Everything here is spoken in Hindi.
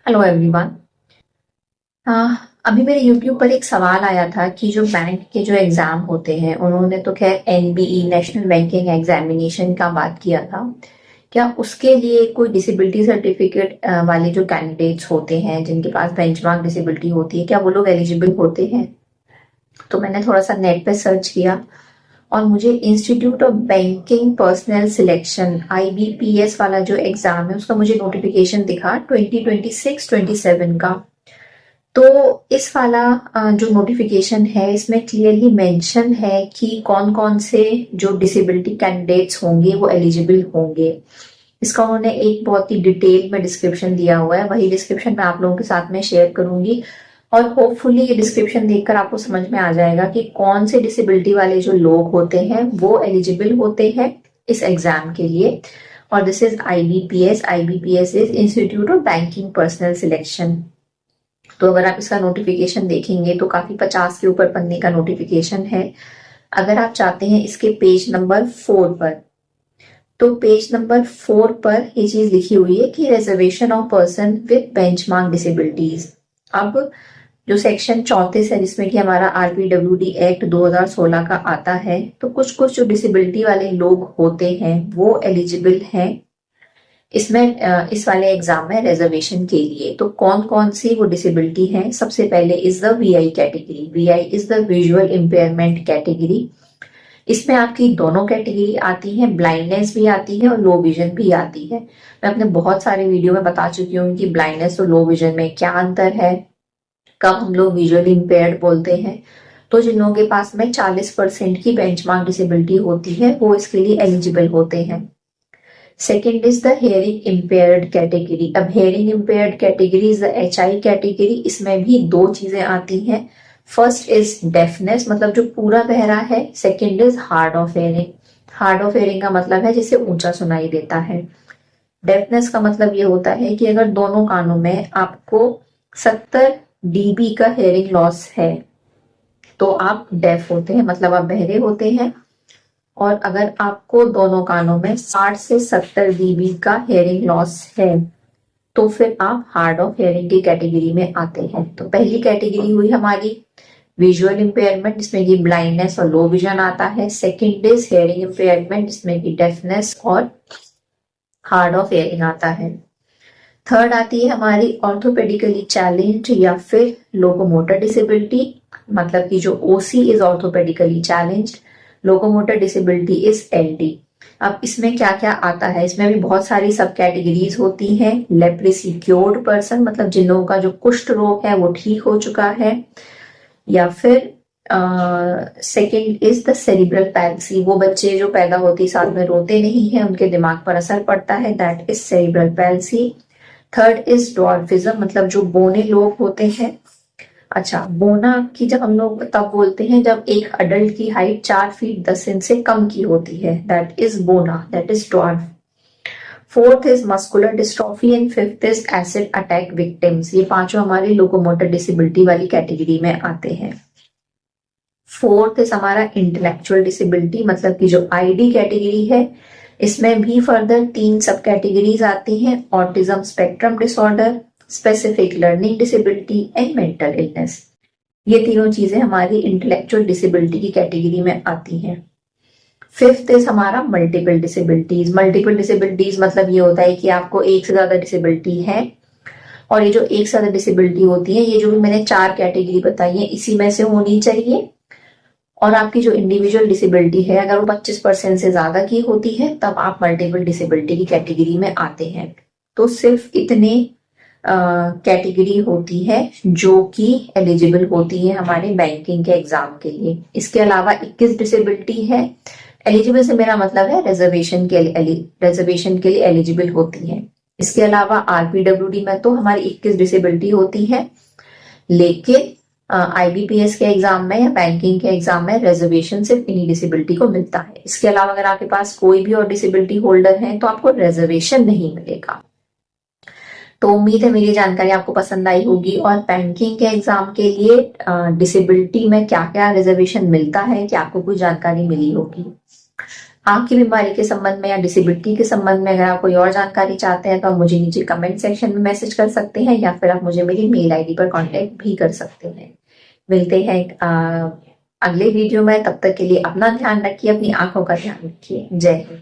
Hello everyone. अभी मेरे यूट्यूब पर एक सवाल आया था कि जो बैंक के जो एग्जाम होते हैं उन्होंने तो खैर एनबीई नेशनल बैंकिंग एग्जामिनेशन का बात किया था। क्या उसके लिए कोई डिसेबिलिटी सर्टिफिकेट वाले जो कैंडिडेट्स होते हैं जिनके पास बेंचमार्क डिसेबिलिटी होती है क्या वो लोग एलिजिबल होते हैं? तो मैंने थोड़ा सा नेट पे सर्च किया और मुझे institute of banking personal selection IBPS वाला जो एग्जाम है उसका मुझे नोटिफिकेशन दिखा 2026-27 का। तो इस वाला जो नोटिफिकेशन है इसमें क्लियरली मेंशन है कि कौन कौन से जो डिसेबिलिटी कैंडिडेट्स होंगे वो एलिजिबल होंगे। इसका उन्होंने एक बहुत ही डिटेल में डिस्क्रिप्शन दिया हुआ है, वही डिस्क्रिप्शन मैं आप लोगों के साथ में शेयर करूंगी और होपफुली ये डिस्क्रिप्शन देखकर आपको समझ में आ जाएगा कि कौन से डिसेबिलिटी वाले जो लोग होते हैं वो एलिजिबल होते हैं इस एग्जाम के लिए। और this is IBPS. IBPS is institute of banking personal selection. तो अगर आप इसका नोटिफिकेशन देखेंगे तो काफी 50 के ऊपर पन्ने का नोटिफिकेशन है। अगर आप चाहते हैं इसके पेज नंबर 4 पर, तो पेज नंबर 4 पर ये चीज लिखी हुई है कि reservation of person with benchmark disabilities. अब जो सेक्शन 34 है जिसमें कि हमारा आरपीडब्ल्यूडी एक्ट 2016 का आता है, तो कुछ कुछ जो डिसेबिलिटी वाले लोग होते हैं वो एलिजिबल हैं इसमें इस वाले एग्जाम में रिजर्वेशन के लिए। तो कौन कौन सी वो डिसेबिलिटी है? सबसे पहले is the VI category. VI is the visual impairment category. इसमें आपकी दोनों कैटेगरी आती है, ब्लाइंडनेस भी आती है और लो विजन भी आती है। मैं अपने बहुत सारे वीडियो में बता चुकी हूँ कि ब्लाइंडनेस और लो विजन में क्या अंतर है, कब हम लोग विजुअली इम्पेयर्ड बोलते हैं। तो जिन लोगों के पास में 40% की बेंचमार्क डिसेबिलिटी होती है वो इसके लिए एलिजिबल होते हैं। Second is the hearing impaired category. अब hearing impaired category is the HI category. इसमें भी दो चीजें आती हैं। फर्स्ट इज डेफनेस, मतलब जो पूरा बहरा है। Second is hard of hearing. Hard of hearing का मतलब है जिसे ऊंचा सुनाई देता है। डेफनेस का मतलब ये होता है कि अगर दोनों कानों में आपको 70 dB का हेयरिंग लॉस है तो आप डेफ होते हैं, मतलब आप बहरे होते हैं। और अगर आपको दोनों कानों में 60 से 70 dB का हेयरिंग लॉस है तो फिर आप हार्ड ऑफ हेयरिंग की कैटेगरी में आते हैं। तो पहली कैटेगरी हुई हमारी विजुअल इम्पेयरमेंट जिसमें कि ब्लाइंडनेस और लो विजन आता है। सेकेंड इज हेयरिंग इम्पेयरमेंट जिसमें कि डेफनेस और हार्ड ऑफ हेयरिंग आता है। थर्ड आती है हमारी ऑर्थोपेडिकली चैलेंज या फिर लोकोमोटर डिसेबिलिटी, मतलब कि जो OC is orthopedically challenge, locomotor disability is LD. अब इसमें क्या क्या आता है? इसमें भी बहुत सारी सब कैटेगरीज होती हैं। लेप्रेसी क्योर्ड पर्सन, मतलब जिन लोगों का जो कुष्ठ रोग है वो ठीक हो चुका है। या फिर second is the cerebral palsy, वो बच्चे जो पैदा होते साथ में रोते नहीं है, उनके दिमाग पर असर पड़ता है, that is cerebral palsy. Third is dwarfism, मतलब जो बोने लोग होते हैं। अच्छा, बोना की जब हम लोग तब बोलते हैं जब एक अडल्ट की हाइट 4 फीट 10 इंच से कम की होती है, दैट इज बोना, that is dwarf. Fourth is muscular dystrophy and fifth is acid attack victims. ये पांचों हमारी लोकोमोटर डिसेबिलिटी वाली कैटेगरी में आते हैं। फोर्थ इज हमारा इंटेलेक्चुअल डिसेबिलिटी, मतलब कि जो आईडी कैटेगरी है। इसमें भी फर्दर 3 सब कैटेगरीज आती हैं, autism spectrum disorder, specific learning disability and mental illness. ये तीनों चीजें हमारी इंटेलेक्चुअल डिसेबिलिटी की कैटेगरी में आती हैं। फिफ्थ इज हमारा मल्टीपल डिसेबिलिटीज। मल्टीपल डिसेबिलिटीज मतलब ये होता है कि आपको एक से ज्यादा डिसेबिलिटी है, और ये जो एक से ज्यादा डिसेबिलिटी होती है, ये जो भी मैंने 4 कैटेगरी बताई है इसी में से होनी चाहिए। और आपकी जो इंडिविजुअल डिसेबिलिटी है अगर वो 25% से ज्यादा की होती है तब आप मल्टीपल डिसेबिलिटी की कैटेगरी में आते हैं। तो सिर्फ इतने कैटेगरी होती है जो कि एलिजिबल होती है हमारे बैंकिंग के एग्जाम के लिए। इसके अलावा 21 डिसेबिलिटी है। एलिजिबल से मेरा मतलब है रिजर्वेशन के लिए एलिजिबल होती है। इसके अलावा आरपीडब्ल्यूडी में तो हमारी 21 डिसेबिलिटी होती है, लेकिन आईबीपीएस के एग्जाम में या बैंकिंग के एग्जाम में रिजर्वेशन सिर्फ इन्हीं डिसेबिलिटी को मिलता है। इसके अलावा अगर आपके पास कोई भी और डिसेबिलिटी होल्डर है तो आपको रिजर्वेशन नहीं मिलेगा। तो उम्मीद है मेरी जानकारी आपको पसंद आई होगी, और बैंकिंग के एग्जाम के लिए डिसेबिलिटी में क्या क्या रिजर्वेशन मिलता है कि आपको कुछ जानकारी मिली होगी। आंख की बीमारी के संबंध में या डिसेबिलिटी के संबंध में अगर आप कोई और जानकारी चाहते हैं तो आप मुझे नीचे कमेंट सेक्शन में मैसेज कर सकते हैं या फिर आप मुझे मेरी मेल आईडी पर कांटेक्ट भी कर सकते हैं। मिलते हैं अगले वीडियो में, तब तक के लिए अपना ध्यान रखिए, अपनी आंखों का ध्यान रखिए। जय हिंद।